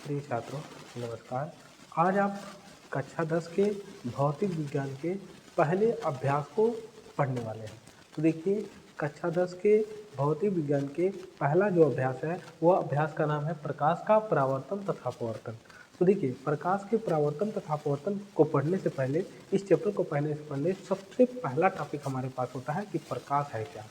प्रिय छात्रों, नमस्कार। आज आप कक्षा 10 के भौतिक विज्ञान के पहले अभ्यास को पढ़ने वाले हैं। तो देखिए, कक्षा 10 के भौतिक विज्ञान के पहला जो अभ्यास है वह अभ्यास का नाम है प्रकाश का परावर्तन तथा अपवर्तन। तो देखिए, प्रकाश के परावर्तन तथा अपवर्तन को पढ़ने से पहले, इस चैप्टर को पढ़ने से पहले सबसे पहला टॉपिक हमारे पास होता है कि प्रकाश है क्या।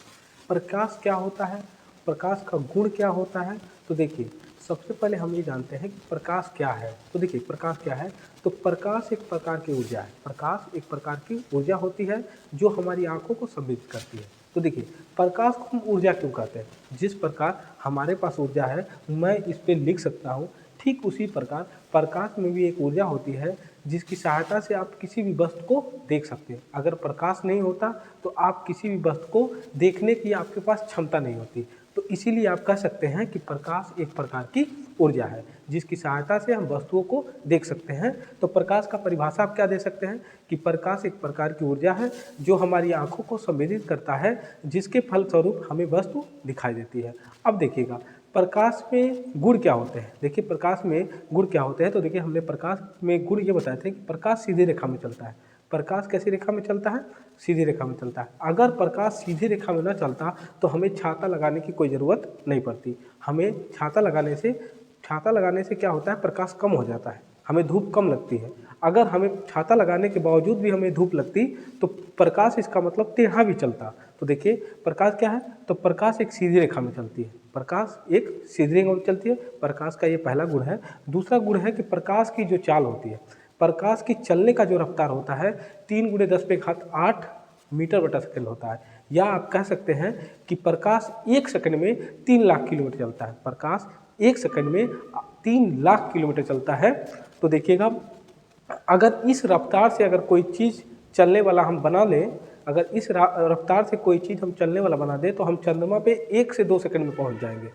प्रकाश क्या होता है, प्रकाश का गुण क्या होता है। तो देखिए, सबसे पहले हम ये जानते हैं कि प्रकाश क्या है। तो देखिए, प्रकाश क्या है, तो प्रकाश एक प्रकार की ऊर्जा है। प्रकाश एक प्रकार की ऊर्जा होती है जो हमारी आंखों को संवेदित करती है। तो देखिए, प्रकाश को हम ऊर्जा क्यों कहते हैं। जिस प्रकार हमारे पास ऊर्जा है, मैं इस पर लिख सकता हूँ, ठीक उसी प्रकार प्रकाश में भी एक ऊर्जा होती है जिसकी सहायता से आप किसी भी वस्तु को देख सकते हैं। अगर प्रकाश नहीं होता तो आप किसी भी वस्तु को देखने की आपके पास क्षमता नहीं होती। तो इसीलिए आप कह सकते हैं कि प्रकाश एक प्रकार की ऊर्जा है जिसकी सहायता से हम वस्तुओं को देख सकते हैं। तो प्रकाश का परिभाषा आप क्या दे सकते हैं कि प्रकाश एक प्रकार की ऊर्जा है जो हमारी आंखों को संवेदित करता है, जिसके फलस्वरूप हमें वस्तु दिखाई देती है। अब देखिएगा, प्रकाश में गुण क्या होते हैं। देखिए, प्रकाश में गुण क्या होते हैं। तो देखिए, हमने प्रकाश में गुण ये बताए थे कि प्रकाश सीधी रेखा में चलता है। प्रकाश कैसी रेखा में चलता है, सीधी रेखा में चलता है। अगर प्रकाश सीधी रेखा में न चलता तो हमें छाता लगाने की कोई ज़रूरत नहीं पड़ती। हमें छाता लगाने से क्या होता है, प्रकाश कम हो जाता है, हमें धूप कम लगती है। अगर हमें छाता लगाने के बावजूद भी हमें धूप लगती तो प्रकाश इसका मतलब टेढ़ा भी चलता। तो देखिए, प्रकाश क्या है, तो प्रकाश एक सीधी रेखा में चलती है। प्रकाश एक सीधी रेखा में चलती है, प्रकाश का ये पहला गुण है। दूसरा गुण है कि प्रकाश की जो चाल होती है, प्रकाश की चलने का जो रफ्तार होता है 3 × 10⁸ मीटर बटा सेकंड होता है। या आप कह सकते हैं कि प्रकाश 1 सेकंड में 3 लाख किलोमीटर चलता है। प्रकाश 1 सेकंड में 3 लाख किलोमीटर चलता है। तो देखिएगा, अगर इस रफ्तार से अगर कोई चीज़ चलने वाला हम बना लें, अगर इस रफ्तार से कोई चीज़ हम चलने वाला बना दें तो हम चंद्रमा पे 1 से 2 सेकंड में पहुंच जाएंगे।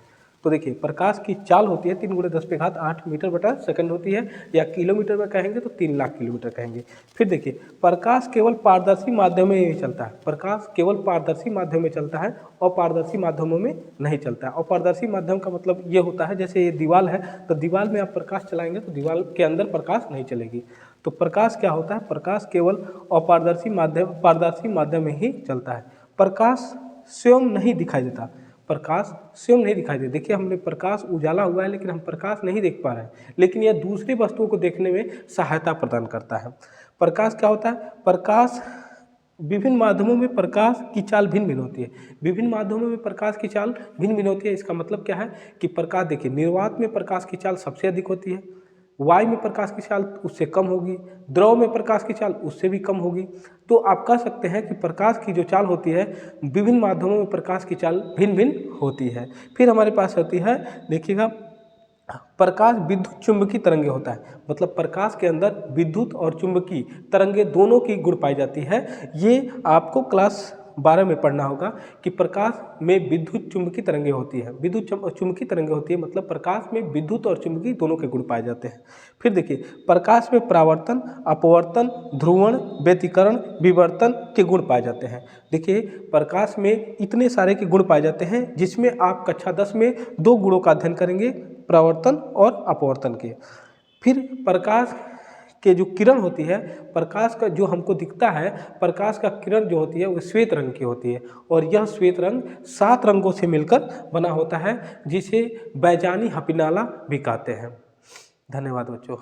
तो देखिए, प्रकाश की चाल होती है 3 × 10⁸ मीटर बटा सेकंड होती है, या किलोमीटर में कहेंगे तो 3 लाख किलोमीटर कहेंगे। फिर देखिए, प्रकाश केवल पारदर्शी माध्यम में ही चलता है। प्रकाश केवल पारदर्शी माध्यम में चलता है, अपारदर्शी माध्यमों में नहीं चलता है। अपारदर्शी माध्यम का मतलब ये होता है, जैसे ये दीवार है तो दीवार में आप प्रकाश चलाएंगे तो दीवार के अंदर प्रकाश नहीं चलेगी। तो प्रकाश क्या होता है, प्रकाश केवल पारदर्शी माध्यम में ही चलता है। प्रकाश स्वयं नहीं दिखाई देता, प्रकाश स्वयं नहीं दिखाई देता। देखिए, हमने प्रकाश उजाला हुआ है लेकिन हम प्रकाश नहीं देख पा रहे हैं, लेकिन यह दूसरी वस्तुओं को देखने में सहायता प्रदान करता है। प्रकाश क्या होता है, प्रकाश विभिन्न माध्यमों में प्रकाश की चाल भिन्न भिन्न होती है। विभिन्न माध्यमों में प्रकाश की चाल भिन्न भिन्न होती है। इसका मतलब क्या है कि प्रकाश, देखिए, निर्वात में प्रकाश की चाल सबसे अधिक होती है, वायु में प्रकाश की चाल उससे कम होगी, द्रव में प्रकाश की चाल उससे भी कम होगी। तो आप कह सकते हैं कि प्रकाश की जो चाल होती है, विभिन्न माध्यमों में प्रकाश की चाल भिन्न भिन्न होती है। फिर हमारे पास होती है, देखिएगा, प्रकाश विद्युत चुंबकीय तरंगे होता है। मतलब प्रकाश के अंदर विद्युत और चुंबकीय तरंगे दोनों की गुण पाई जाती है। ये आपको क्लास 12 में पढ़ना होगा कि प्रकाश में विद्युत चुंबकीय तरंगे होती है। विद्युत चुंबकीय तरंगे होती है मतलब प्रकाश में विद्युत और चुंबकीय दोनों के गुण पाए जाते हैं। फिर देखिए, प्रकाश में परावर्तन, अपवर्तन, ध्रुवण, व्यतिकरण, विवर्तन के गुण पाए जाते हैं। देखिए, प्रकाश में इतने सारे के गुण पाए जाते हैं जिसमें आप कक्षा 10 में 2 गुणों का अध्ययन करेंगे, परावर्तन और अपवर्तन के। फिर प्रकाश के जो किरण होती है, प्रकाश का जो हमको दिखता है, प्रकाश का किरण जो होती है वो श्वेत रंग की होती है, और यह श्वेत रंग 7 रंगों से मिलकर बना होता है, जिसे बैजानी हपिनाला भी कहते हैं। धन्यवाद बच्चों।